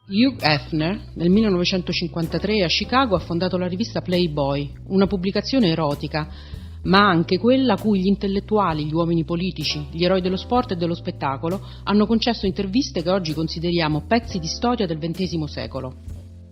Hugh Hefner nel 1953 a Chicago ha fondato la rivista Playboy, una pubblicazione erotica, ma anche quella a cui gli intellettuali, gli uomini politici, gli eroi dello sport e dello spettacolo hanno concesso interviste che oggi consideriamo pezzi di storia del XX secolo.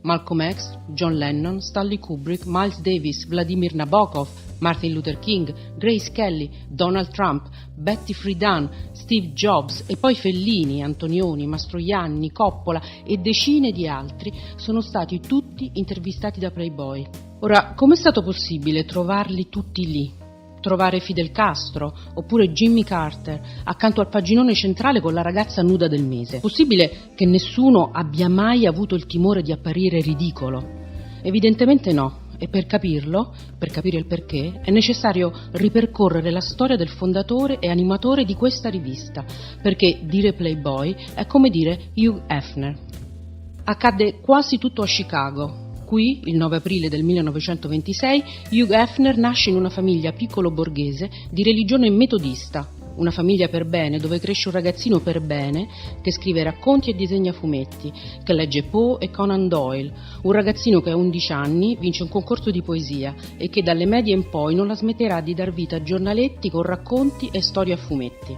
Malcolm X, John Lennon, Stanley Kubrick, Miles Davis, Vladimir Nabokov, Martin Luther King, Grace Kelly, Donald Trump, Betty Friedan, Steve Jobs e poi Fellini, Antonioni, Mastroianni, Coppola e decine di altri sono stati tutti intervistati da Playboy. Ora, com'è stato possibile trovarli tutti lì? Trovare Fidel Castro oppure Jimmy Carter accanto al paginone centrale con la ragazza nuda del mese? Possibile che nessuno abbia mai avuto il timore di apparire ridicolo? Evidentemente no, e per capirlo, per capire il perché, è necessario ripercorrere la storia del fondatore e animatore di questa rivista, perché dire Playboy è come dire Hugh Hefner. Accadde quasi tutto a Chicago. Qui, il 9 aprile del 1926, Hugh Hefner nasce in una famiglia piccolo-borghese di religione metodista, una famiglia per bene dove cresce un ragazzino per bene che scrive racconti e disegna fumetti, che legge Poe e Conan Doyle, un ragazzino che a 11 anni vince un concorso di poesia e che dalle medie in poi non la smetterà di dar vita a giornaletti con racconti e storie a fumetti.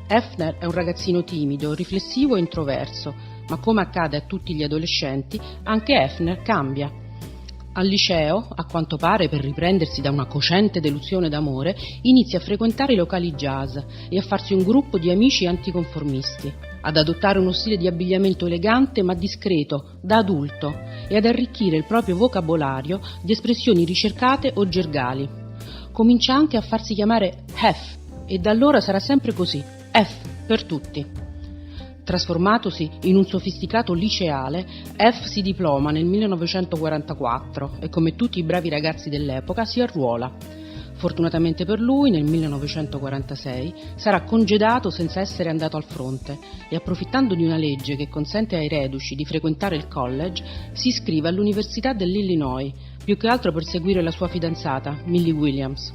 Hefner è un ragazzino timido, riflessivo e introverso, ma come accade a tutti gli adolescenti, anche Hefner cambia. Al liceo, a quanto pare per riprendersi da una cocente delusione d'amore, inizia a frequentare i locali jazz e a farsi un gruppo di amici anticonformisti, ad adottare uno stile di abbigliamento elegante ma discreto, da adulto, e ad arricchire il proprio vocabolario di espressioni ricercate o gergali. Comincia anche a farsi chiamare Hef, e da allora sarà sempre così, F per tutti. Trasformatosi in un sofisticato liceale, F si diploma nel 1944 e come tutti i bravi ragazzi dell'epoca si arruola. Fortunatamente per lui, nel 1946 sarà congedato senza essere andato al fronte e, approfittando di una legge che consente ai reduci di frequentare il college, si iscrive all'Università dell'Illinois, più che altro per seguire la sua fidanzata, Millie Williams.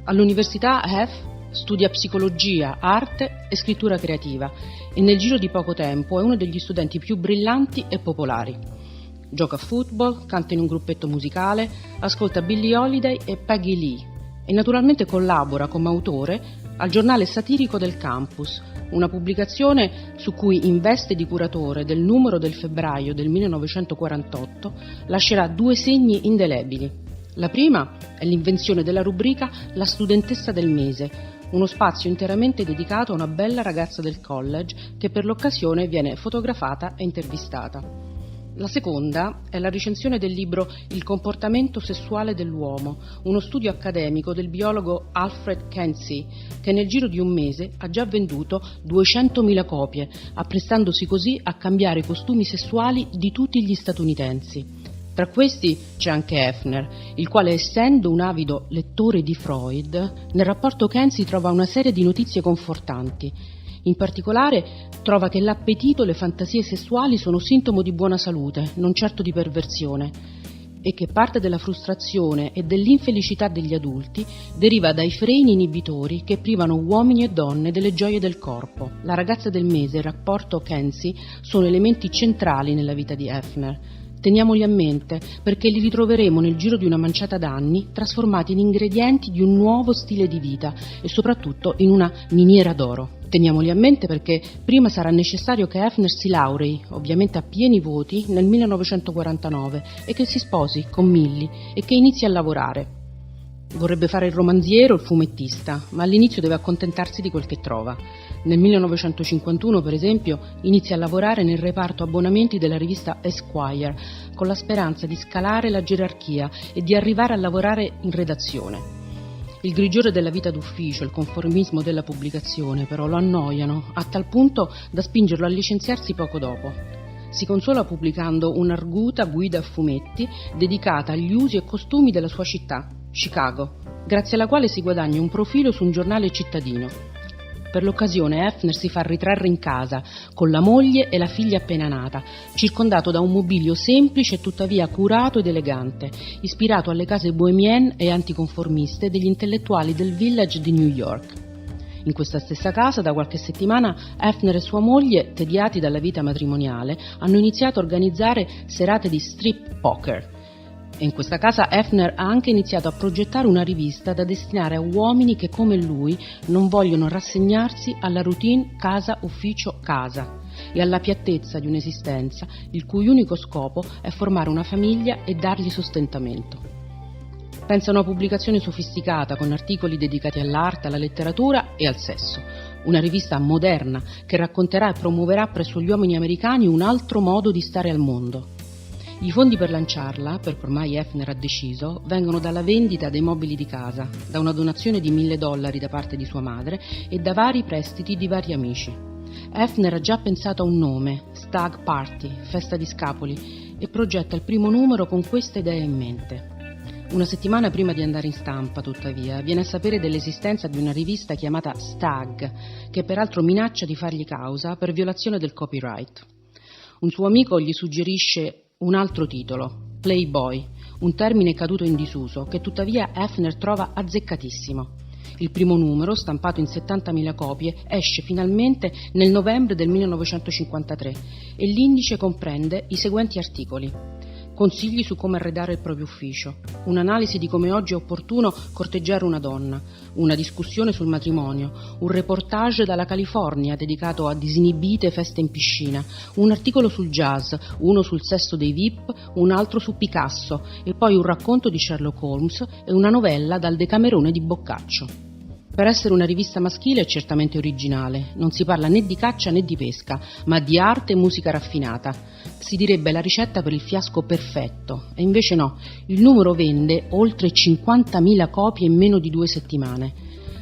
All'università F studia psicologia, arte e scrittura creativa e nel giro di poco tempo è uno degli studenti più brillanti e popolari. Gioca a football, canta in un gruppetto musicale, ascolta Billie Holiday e Peggy Lee e naturalmente collabora come autore al giornale satirico del campus, una pubblicazione su cui in veste di curatore del numero del febbraio del 1948 lascerà 2 segni indelebili. La prima è l'invenzione della rubrica La studentessa del mese, uno spazio interamente dedicato a una bella ragazza del college che per l'occasione viene fotografata e intervistata. La seconda è la recensione del libro Il comportamento sessuale dell'uomo, uno studio accademico del biologo Alfred Kinsey, che nel giro di un mese ha già venduto 200.000 copie, apprestandosi così a cambiare i costumi sessuali di tutti gli statunitensi. Tra questi c'è anche Hefner, il quale, essendo un avido lettore di Freud, nel rapporto Kinsey trova una serie di notizie confortanti. In particolare trova che l'appetito e le fantasie sessuali sono sintomo di buona salute, non certo di perversione, e che parte della frustrazione e dell'infelicità degli adulti deriva dai freni inibitori che privano uomini e donne delle gioie del corpo. La ragazza del mese e il rapporto Kinsey sono elementi centrali nella vita di Hefner. Teniamoli a mente perché li ritroveremo nel giro di una manciata d'anni trasformati in ingredienti di un nuovo stile di vita e soprattutto in una miniera d'oro. Teniamoli a mente perché prima sarà necessario che Hefner si laurei, ovviamente a pieni voti, nel 1949 e che si sposi con Millie e che inizi a lavorare. Vorrebbe fare il romanziero o il fumettista, ma all'inizio deve accontentarsi di quel che trova. Nel 1951, per esempio, inizia a lavorare nel reparto abbonamenti della rivista Esquire, con la speranza di scalare la gerarchia e di arrivare a lavorare in redazione. Il grigiore della vita d'ufficio e il conformismo della pubblicazione però lo annoiano, a tal punto da spingerlo a licenziarsi poco dopo. Si consola pubblicando un'arguta guida a fumetti dedicata agli usi e costumi della sua città, Chicago, grazie alla quale si guadagna un profilo su un giornale cittadino. Per l'occasione Hefner si fa ritrarre in casa, con la moglie e la figlia appena nata, circondato da un mobilio semplice e tuttavia curato ed elegante, ispirato alle case bohemienne e anticonformiste degli intellettuali del Village di New York. In questa stessa casa, da qualche settimana, Hefner e sua moglie, tediati dalla vita matrimoniale, hanno iniziato a organizzare serate di strip poker. E in questa casa Hefner ha anche iniziato a progettare una rivista da destinare a uomini che, come lui, non vogliono rassegnarsi alla routine casa-ufficio-casa e alla piattezza di un'esistenza il cui unico scopo è formare una famiglia e dargli sostentamento. Pensa a una pubblicazione sofisticata con articoli dedicati all'arte, alla letteratura e al sesso. Una rivista moderna che racconterà e promuoverà presso gli uomini americani un altro modo di stare al mondo. I fondi per lanciarla, perché ormai Hefner ha deciso, vengono dalla vendita dei mobili di casa, da una donazione di $1.000 da parte di sua madre e da vari prestiti di vari amici. Hefner ha già pensato a un nome, Stag Party, festa di scapoli, e progetta il primo numero con questa idea in mente. Una settimana prima di andare in stampa, tuttavia, viene a sapere dell'esistenza di una rivista chiamata Stag, che peraltro minaccia di fargli causa per violazione del copyright. Un suo amico gli suggerisce un altro titolo, Playboy, un termine caduto in disuso, che tuttavia Hefner trova azzeccatissimo. Il primo numero, stampato in 70.000 copie, esce finalmente nel novembre del 1953 e l'indice comprende i seguenti articoli: consigli su come arredare il proprio ufficio, un'analisi di come oggi è opportuno corteggiare una donna, una discussione sul matrimonio, un reportage dalla California dedicato a disinibite feste in piscina, un articolo sul jazz, uno sul sesso dei VIP, un altro su Picasso e poi un racconto di Sherlock Holmes e una novella dal Decamerone di Boccaccio. Per essere una rivista maschile è certamente originale, non si parla né di caccia né di pesca, ma di arte e musica raffinata. Si direbbe la ricetta per il fiasco perfetto, e invece no, il numero vende oltre 50.000 copie in meno di 2 settimane.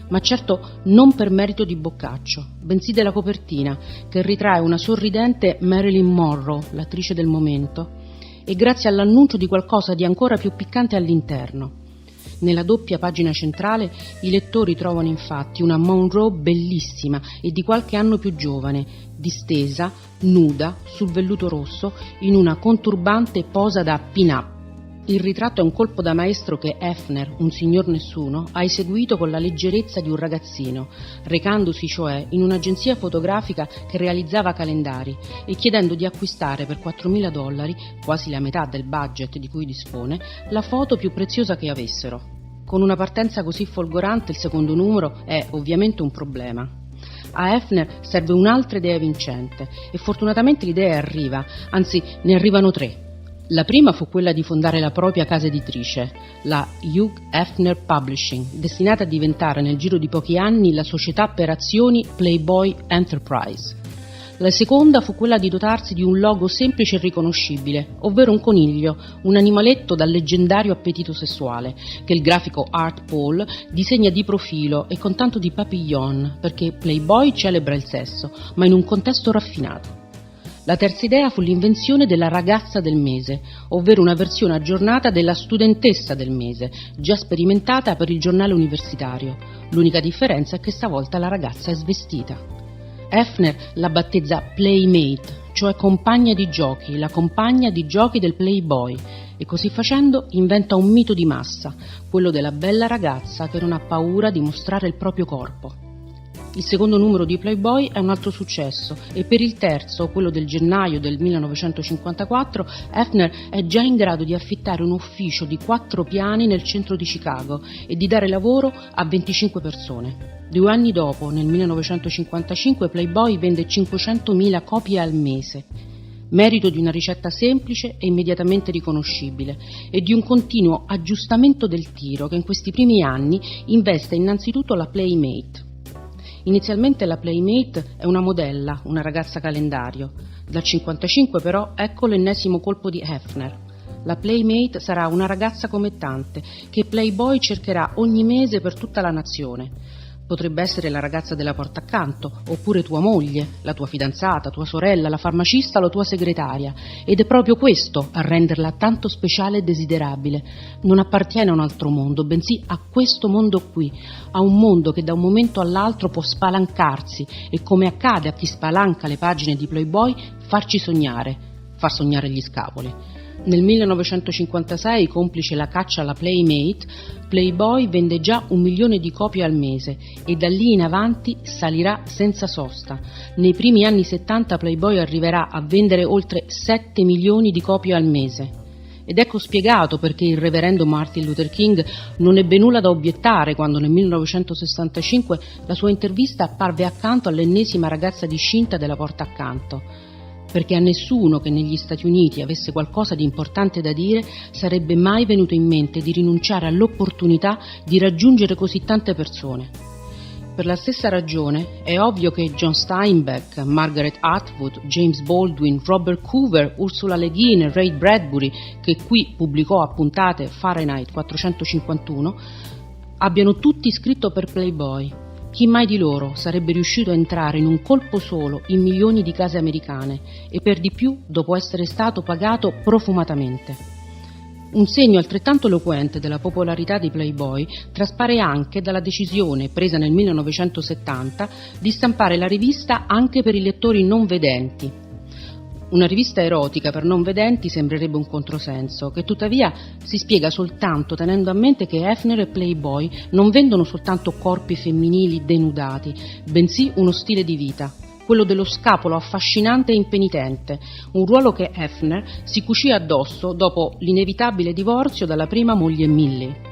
Ma certo non per merito di Boccaccio, bensì della copertina, che ritrae una sorridente Marilyn Monroe, l'attrice del momento, e grazie all'annuncio di qualcosa di ancora più piccante all'interno. Nella doppia pagina centrale i lettori trovano infatti una Monroe bellissima e di qualche anno più giovane, distesa, nuda, sul velluto rosso, in una conturbante posa da pin-up. Il ritratto è un colpo da maestro che Hefner, un signor nessuno, ha eseguito con la leggerezza di un ragazzino, recandosi cioè in un'agenzia fotografica che realizzava calendari e chiedendo di acquistare per $4.000, quasi la metà del budget di cui dispone, la foto più preziosa che avessero. Con una partenza così folgorante il secondo numero è ovviamente un problema. A Hefner serve un'altra idea vincente e fortunatamente l'idea arriva, anzi ne arrivano 3. La prima fu quella di fondare la propria casa editrice, la Hugh Hefner Publishing, destinata a diventare nel giro di pochi anni la società per azioni Playboy Enterprise. La seconda fu quella di dotarsi di un logo semplice e riconoscibile, ovvero un coniglio, un animaletto dal leggendario appetito sessuale, che il grafico Art Paul disegna di profilo e con tanto di papillon, perché Playboy celebra il sesso, ma in un contesto raffinato. La terza idea fu l'invenzione della ragazza del mese, ovvero una versione aggiornata della studentessa del mese, già sperimentata per il giornale universitario. L'unica differenza è che stavolta la ragazza è svestita. Hefner la battezza Playmate, cioè compagna di giochi, la compagna di giochi del Playboy, e così facendo inventa un mito di massa, quello della bella ragazza che non ha paura di mostrare il proprio corpo. Il secondo numero di Playboy è un altro successo e per il terzo, quello del gennaio del 1954, Hefner è già in grado di affittare un ufficio di 4 piani nel centro di Chicago e di dare lavoro a 25 persone. 2 anni dopo, nel 1955, Playboy vende 500.000 copie al mese, merito di una ricetta semplice e immediatamente riconoscibile e di un continuo aggiustamento del tiro che in questi primi anni investe innanzitutto la Playmate. Inizialmente la Playmate è una modella, una ragazza calendario. Dal 1955 però ecco l'ennesimo colpo di Hefner. La Playmate sarà una ragazza come tante, che Playboy cercherà ogni mese per tutta la nazione. Potrebbe essere la ragazza della porta accanto, oppure tua moglie, la tua fidanzata, tua sorella, la farmacista o la tua segretaria. Ed è proprio questo a renderla tanto speciale e desiderabile. Non appartiene a un altro mondo, bensì a questo mondo qui, a un mondo che da un momento all'altro può spalancarsi e, come accade a chi spalanca le pagine di Playboy, farci sognare, far sognare gli scapoli. Nel 1956, complice la caccia alla Playmate, Playboy vende già 1 milione di copie al mese e da lì in avanti salirà senza sosta. Nei primi anni 70 Playboy arriverà a vendere oltre 7 milioni di copie al mese. Ed ecco spiegato perché il reverendo Martin Luther King non ebbe nulla da obiettare quando nel 1965 la sua intervista apparve accanto all'ennesima ragazza discinta della porta accanto. Perché a nessuno che negli Stati Uniti avesse qualcosa di importante da dire sarebbe mai venuto in mente di rinunciare all'opportunità di raggiungere così tante persone. Per la stessa ragione è ovvio che John Steinbeck, Margaret Atwood, James Baldwin, Robert Coover, Ursula Le Guin e Ray Bradbury, che qui pubblicò a puntate Fahrenheit 451, abbiano tutti scritto per Playboy. Chi mai di loro sarebbe riuscito a entrare in un colpo solo in milioni di case americane e per di più dopo essere stato pagato profumatamente? Un segno altrettanto eloquente della popolarità di Playboy traspare anche dalla decisione presa nel 1970 di stampare la rivista anche per i lettori non vedenti. Una rivista erotica per non vedenti sembrerebbe un controsenso, che tuttavia si spiega soltanto tenendo a mente che Hefner e Playboy non vendono soltanto corpi femminili denudati, bensì uno stile di vita, quello dello scapolo affascinante e impenitente, un ruolo che Hefner si cucì addosso dopo l'inevitabile divorzio dalla prima moglie Millie.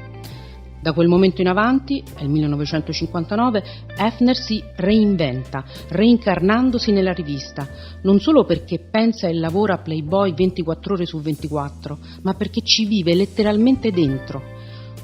Da quel momento in avanti, nel 1959, Hefner si reinventa, reincarnandosi nella rivista, non solo perché pensa e lavora a Playboy 24 ore su 24, ma perché ci vive letteralmente dentro.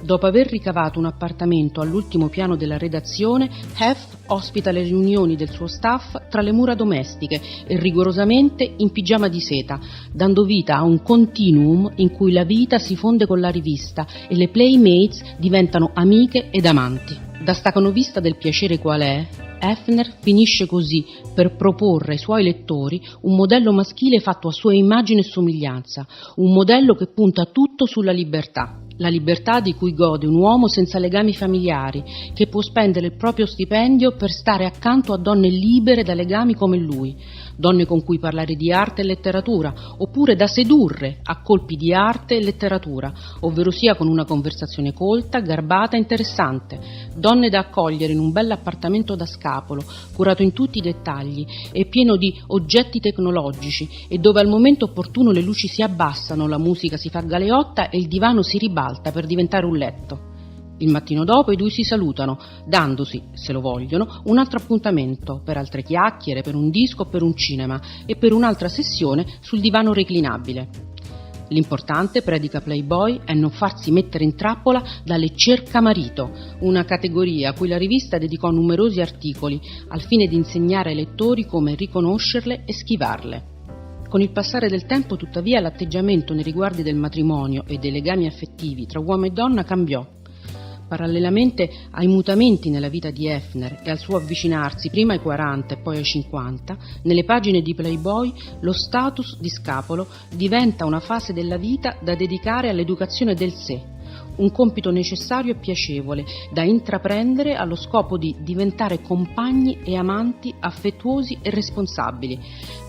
Dopo aver ricavato un appartamento all'ultimo piano della redazione, Hef ospita le riunioni del suo staff tra le mura domestiche e rigorosamente in pigiama di seta, dando vita a un continuum in cui la vita si fonde con la rivista e le playmates diventano amiche ed amanti. Da stacanovista del piacere qual è, Hefner finisce così per proporre ai suoi lettori un modello maschile fatto a sua immagine e somiglianza, un modello che punta tutto sulla libertà. La libertà di cui gode un uomo senza legami familiari, che può spendere il proprio stipendio per stare accanto a donne libere da legami come lui, donne con cui parlare di arte e letteratura, oppure da sedurre a colpi di arte e letteratura, ovvero sia con una conversazione colta, garbata e interessante, donne da accogliere in un bell'appartamento da scapolo, curato in tutti i dettagli e pieno di oggetti tecnologici e dove al momento opportuno le luci si abbassano, la musica si fa galeotta e il divano si ribalta per diventare un letto. Il mattino dopo i due si salutano, dandosi, se lo vogliono, un altro appuntamento per altre chiacchiere, per un disco o per un cinema e per un'altra sessione sul divano reclinabile. L'importante, predica Playboy, è non farsi mettere in trappola dalle cercamarito, una categoria a cui la rivista dedicò numerosi articoli al fine di insegnare ai lettori come riconoscerle e schivarle. Con il passare del tempo, tuttavia, l'atteggiamento nei riguardi del matrimonio e dei legami affettivi tra uomo e donna cambiò. Parallelamente ai mutamenti nella vita di Hefner e al suo avvicinarsi prima ai 40 e poi ai 50, nelle pagine di Playboy lo status di scapolo diventa una fase della vita da dedicare all'educazione del sé, un compito necessario e piacevole da intraprendere allo scopo di diventare compagni e amanti affettuosi e responsabili,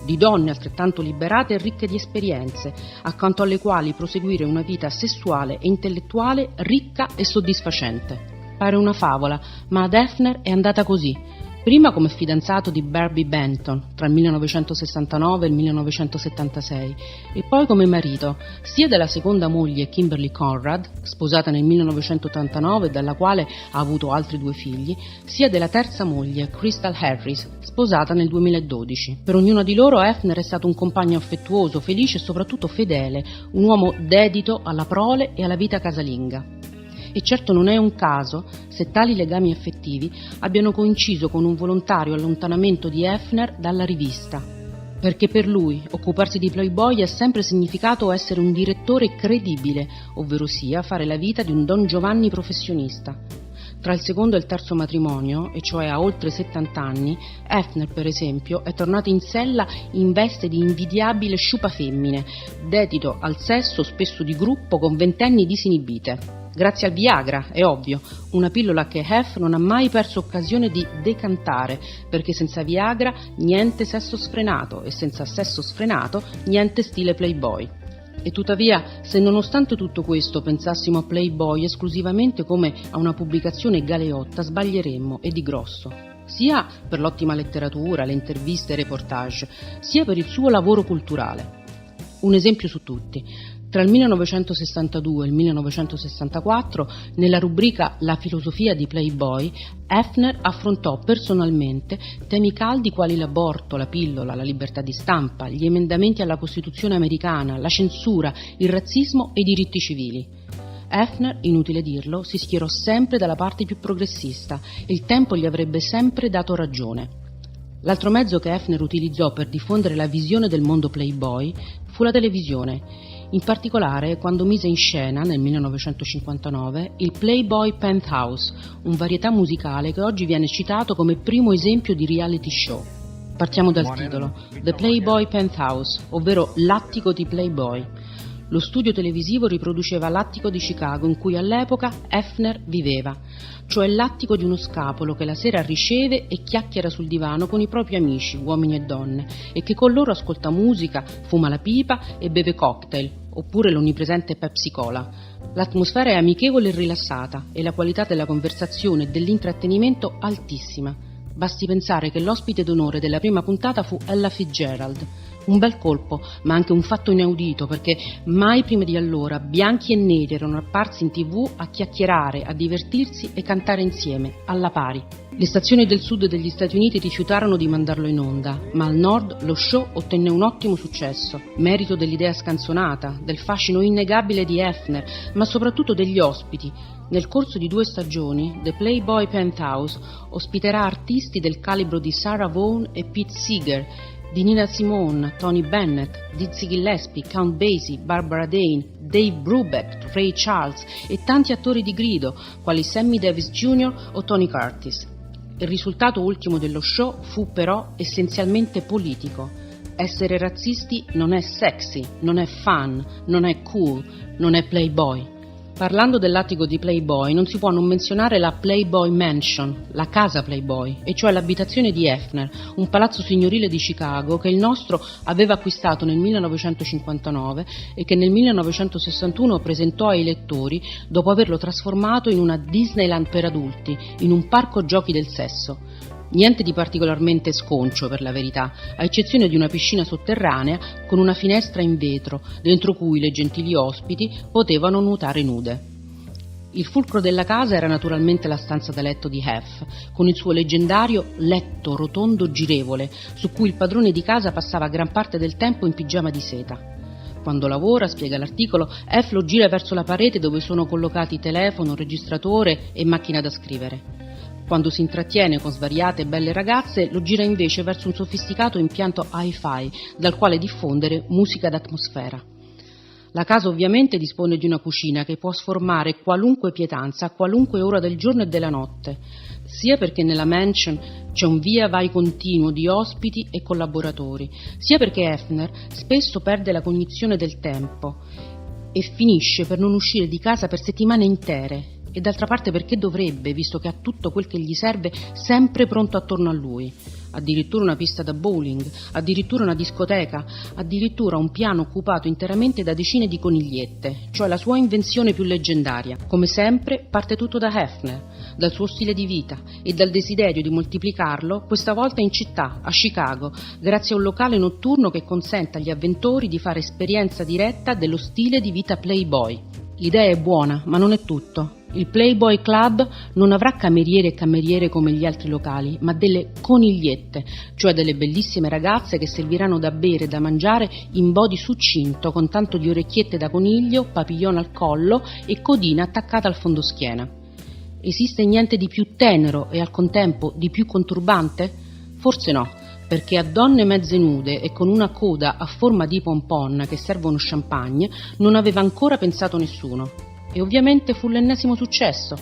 di donne altrettanto liberate e ricche di esperienze, accanto alle quali proseguire una vita sessuale e intellettuale ricca e soddisfacente. Pare una favola, ma ad Hefner è andata così. Prima come fidanzato di Barbie Benton tra il 1969 e il 1976 e poi come marito sia della seconda moglie Kimberly Conrad, sposata nel 1989 dalla quale ha avuto altri 2 figli, sia della terza moglie Crystal Harris, sposata nel 2012. Per ognuna di loro Hefner è stato un compagno affettuoso, felice e soprattutto fedele, un uomo dedito alla prole e alla vita casalinga. E certo non è un caso se tali legami affettivi abbiano coinciso con un volontario allontanamento di Hefner dalla rivista, perché per lui occuparsi di Playboy ha sempre significato essere un direttore credibile, ovvero sia fare la vita di un Don Giovanni professionista. Tra il secondo e il terzo matrimonio, e cioè a oltre 70 anni, Hefner, per esempio, è tornato in sella in veste di invidiabile sciupafemmine, dedito al sesso spesso di gruppo con ventenni disinibite. Grazie al Viagra, è ovvio, una pillola che Hef non ha mai perso occasione di decantare, perché senza Viagra niente sesso sfrenato e senza sesso sfrenato niente stile Playboy. E tuttavia, se nonostante tutto questo pensassimo a Playboy esclusivamente come a una pubblicazione galeotta, sbaglieremmo, e di grosso, sia per l'ottima letteratura, le interviste e i reportage, sia per il suo lavoro culturale. Un esempio su tutti. Tra il 1962 e il 1964, nella rubrica La filosofia di Playboy, Hefner affrontò personalmente temi caldi quali l'aborto, la pillola, la libertà di stampa, gli emendamenti alla Costituzione americana, la censura, il razzismo e i diritti civili. Hefner, inutile dirlo, si schierò sempre dalla parte più progressista e il tempo gli avrebbe sempre dato ragione. L'altro mezzo che Hefner utilizzò per diffondere la visione del mondo Playboy fu la televisione, in particolare quando mise in scena, nel 1959, il Playboy Penthouse, un varietà musicale che oggi viene citato come primo esempio di reality show. Partiamo dal titolo, The Playboy Penthouse, ovvero l'attico di Playboy. Lo studio televisivo riproduceva l'attico di Chicago in cui all'epoca Hefner viveva, cioè l'attico di uno scapolo che la sera riceve e chiacchiera sul divano con i propri amici, uomini e donne, e che con loro ascolta musica, fuma la pipa e beve cocktail, oppure l'onnipresente Pepsi Cola. L'atmosfera è amichevole e rilassata e la qualità della conversazione e dell'intrattenimento altissima. Basti pensare che l'ospite d'onore della prima puntata fu Ella Fitzgerald. Un bel colpo, ma anche un fatto inaudito, perché mai prima di allora bianchi e neri erano apparsi in TV a chiacchierare, a divertirsi e cantare insieme, alla pari. Le stazioni del sud degli Stati Uniti rifiutarono di mandarlo in onda, ma al nord lo show ottenne un ottimo successo, merito dell'idea scanzonata, del fascino innegabile di Hefner, ma soprattutto degli ospiti. Nel corso di 2 stagioni, The Playboy Penthouse ospiterà artisti del calibro di Sarah Vaughan e Pete Seeger, di Nina Simone, Tony Bennett, Dizzy Gillespie, Count Basie, Barbara Dane, Dave Brubeck, Ray Charles e tanti attori di grido, quali Sammy Davis Jr. o Tony Curtis. Il risultato ultimo dello show fu però essenzialmente politico. Essere razzisti non è sexy, non è fun, non è cool, non è Playboy. Parlando dell'attico di Playboy non si può non menzionare la Playboy Mansion, la casa Playboy, e cioè l'abitazione di Hefner, un palazzo signorile di Chicago che il nostro aveva acquistato nel 1959 e che nel 1961 presentò ai lettori dopo averlo trasformato in una Disneyland per adulti, in un parco giochi del sesso. Niente di particolarmente sconcio, per la verità, a eccezione di una piscina sotterranea con una finestra in vetro, dentro cui le gentili ospiti potevano nuotare nude. Il fulcro della casa era naturalmente la stanza da letto di Hef, con il suo leggendario letto rotondo girevole, su cui il padrone di casa passava gran parte del tempo in pigiama di seta. Quando lavora, spiega l'articolo, Hef lo gira verso la parete dove sono collocati telefono, registratore e macchina da scrivere. Quando si intrattiene con svariate e belle ragazze, lo gira invece verso un sofisticato impianto hi-fi, dal quale diffondere musica d'atmosfera. La casa ovviamente dispone di una cucina che può sformare qualunque pietanza a qualunque ora del giorno e della notte, sia perché nella mansion c'è un via vai continuo di ospiti e collaboratori, sia perché Hefner spesso perde la cognizione del tempo e finisce per non uscire di casa per settimane intere. E d'altra parte perché dovrebbe, visto che ha tutto quel che gli serve sempre pronto attorno a lui. Addirittura una pista da bowling, addirittura una discoteca, addirittura un piano occupato interamente da decine di conigliette, cioè la sua invenzione più leggendaria. Come sempre parte tutto da Hefner, dal suo stile di vita e dal desiderio di moltiplicarlo, questa volta in città, a Chicago, grazie a un locale notturno che consente agli avventori di fare esperienza diretta dello stile di vita Playboy. L'idea è buona, ma non è tutto. Il Playboy Club non avrà cameriere e cameriere come gli altri locali, ma delle conigliette, cioè delle bellissime ragazze che serviranno da bere e da mangiare in body succinto, con tanto di orecchiette da coniglio, papillon al collo e codina attaccata al fondoschiena. Esiste niente di più tenero e al contempo di più conturbante? Forse no, perché a donne mezze nude e con una coda a forma di pompon che servono champagne non aveva ancora pensato nessuno. E ovviamente fu l'ennesimo successo.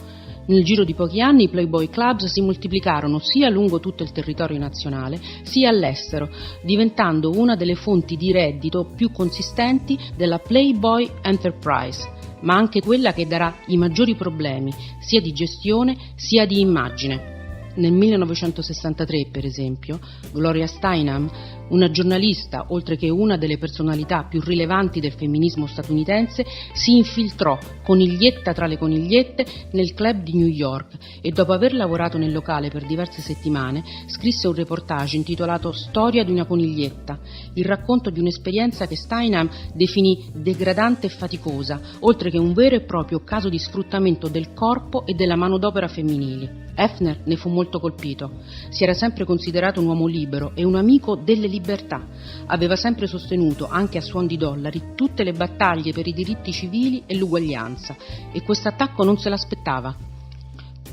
Nel giro di pochi anni i Playboy Clubs si moltiplicarono sia lungo tutto il territorio nazionale sia all'estero, diventando una delle fonti di reddito più consistenti della Playboy Enterprise, ma anche quella che darà i maggiori problemi sia di gestione sia di immagine. Nel 1963, per esempio, Gloria Steinem, Una giornalista, oltre che una delle personalità più rilevanti del femminismo statunitense, si infiltrò, coniglietta tra le conigliette, nel club di New York e dopo aver lavorato nel locale per diverse settimane scrisse un reportage intitolato Storia di una coniglietta, il racconto di un'esperienza che Steinem definì degradante e faticosa, oltre che un vero e proprio caso di sfruttamento del corpo e della manodopera femminili. Hefner ne fu molto colpito. Si era sempre considerato un uomo libero e un amico delle libertà. Aveva sempre sostenuto, anche a suon di dollari, tutte le battaglie per i diritti civili e l'uguaglianza, e questo attacco non se l'aspettava.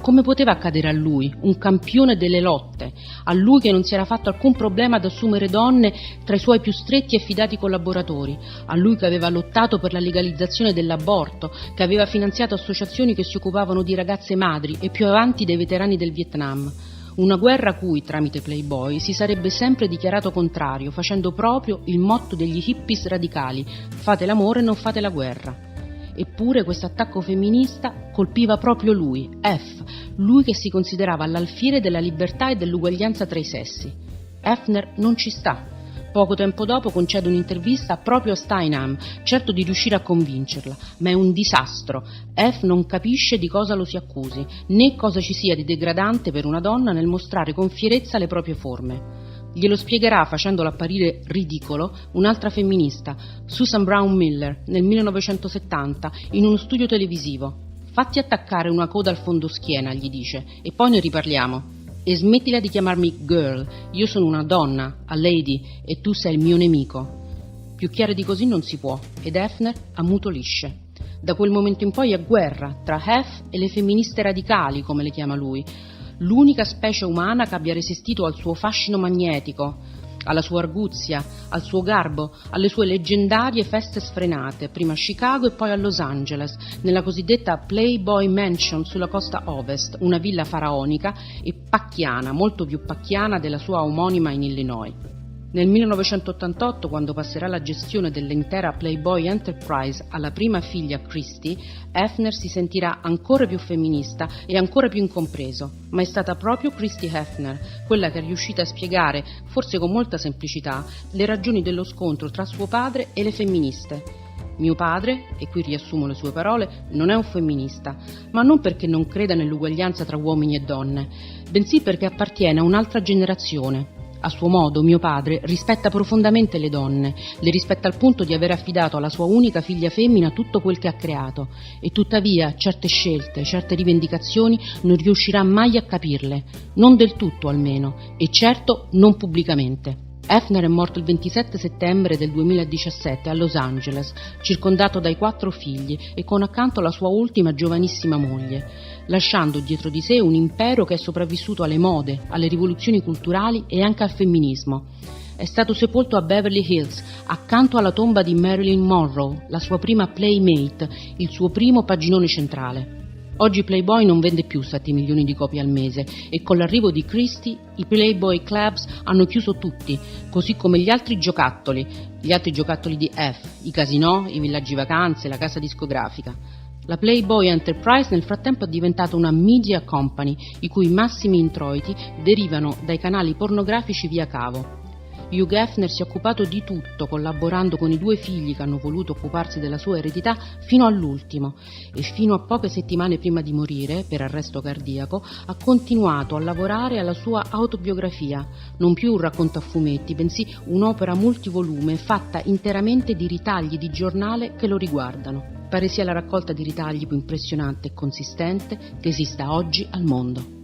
Come poteva accadere a lui, un campione delle lotte, a lui che non si era fatto alcun problema ad assumere donne tra i suoi più stretti e fidati collaboratori, a lui che aveva lottato per la legalizzazione dell'aborto, che aveva finanziato associazioni che si occupavano di ragazze madri e più avanti dei veterani del Vietnam. Una guerra a cui, tramite Playboy, si sarebbe sempre dichiarato contrario, facendo proprio il motto degli hippies radicali: fate l'amore, non fate la guerra. Eppure questo attacco femminista colpiva proprio lui, F, lui che si considerava l'alfiere della libertà e dell'uguaglianza tra i sessi. Hefner non ci sta. Poco tempo dopo concede un'intervista proprio a Steinem, certo di riuscire a convincerla, ma è un disastro. F non capisce di cosa lo si accusi, né cosa ci sia di degradante per una donna nel mostrare con fierezza le proprie forme. Glielo spiegherà, facendolo apparire ridicolo, un'altra femminista, Susan Brown Miller, nel 1970, in uno studio televisivo. Fatti attaccare una coda al fondoschiena, gli dice, e poi ne riparliamo. E smettila di chiamarmi girl, io sono una donna, a lady, e tu sei il mio nemico. Più chiaro di così non si può, ed Hefner ammutolisce. Da quel momento in poi è guerra tra Hef e le femministe radicali, come le chiama lui, l'unica specie umana che abbia resistito al suo fascino magnetico, alla sua arguzia, al suo garbo, alle sue leggendarie feste sfrenate, prima a Chicago e poi a Los Angeles, nella cosiddetta Playboy Mansion sulla costa ovest, una villa faraonica e pacchiana, molto più pacchiana della sua omonima in Illinois. Nel 1988, quando passerà la gestione dell'intera Playboy Enterprise alla prima figlia Christy, Hefner si sentirà ancora più femminista e ancora più incompreso, ma è stata proprio Christy Hefner quella che è riuscita a spiegare, forse con molta semplicità, le ragioni dello scontro tra suo padre e le femministe. Mio padre, e qui riassumo le sue parole, non è un femminista, ma non perché non creda nell'uguaglianza tra uomini e donne, bensì perché appartiene a un'altra generazione. A suo modo, mio padre rispetta profondamente le donne, le rispetta al punto di aver affidato alla sua unica figlia femmina tutto quel che ha creato, e tuttavia certe scelte, certe rivendicazioni non riuscirà mai a capirle, non del tutto almeno, e certo non pubblicamente. Hefner è morto il 27 settembre del 2017 a Los Angeles, circondato dai 4 figli e con accanto la sua ultima giovanissima moglie, lasciando dietro di sé un impero che è sopravvissuto alle mode, alle rivoluzioni culturali e anche al femminismo. È stato sepolto a Beverly Hills, accanto alla tomba di Marilyn Monroe, la sua prima playmate, il suo primo paginone centrale. Oggi Playboy non vende più 7 milioni di copie al mese e con l'arrivo di Christie i Playboy Clubs hanno chiuso tutti, così come gli altri giocattoli di F, i casinò, i villaggi vacanze, la casa discografica. La Playboy Enterprise nel frattempo è diventata una media company, i cui massimi introiti derivano dai canali pornografici via cavo. Hugh Hefner si è occupato di tutto, collaborando con i 2 figli che hanno voluto occuparsi della sua eredità fino all'ultimo, e fino a poche settimane prima di morire, per arresto cardiaco, ha continuato a lavorare alla sua autobiografia, non più un racconto a fumetti, bensì un'opera multivolume fatta interamente di ritagli di giornale che lo riguardano. Pare sia la raccolta di ritagli più impressionante e consistente che esista oggi al mondo.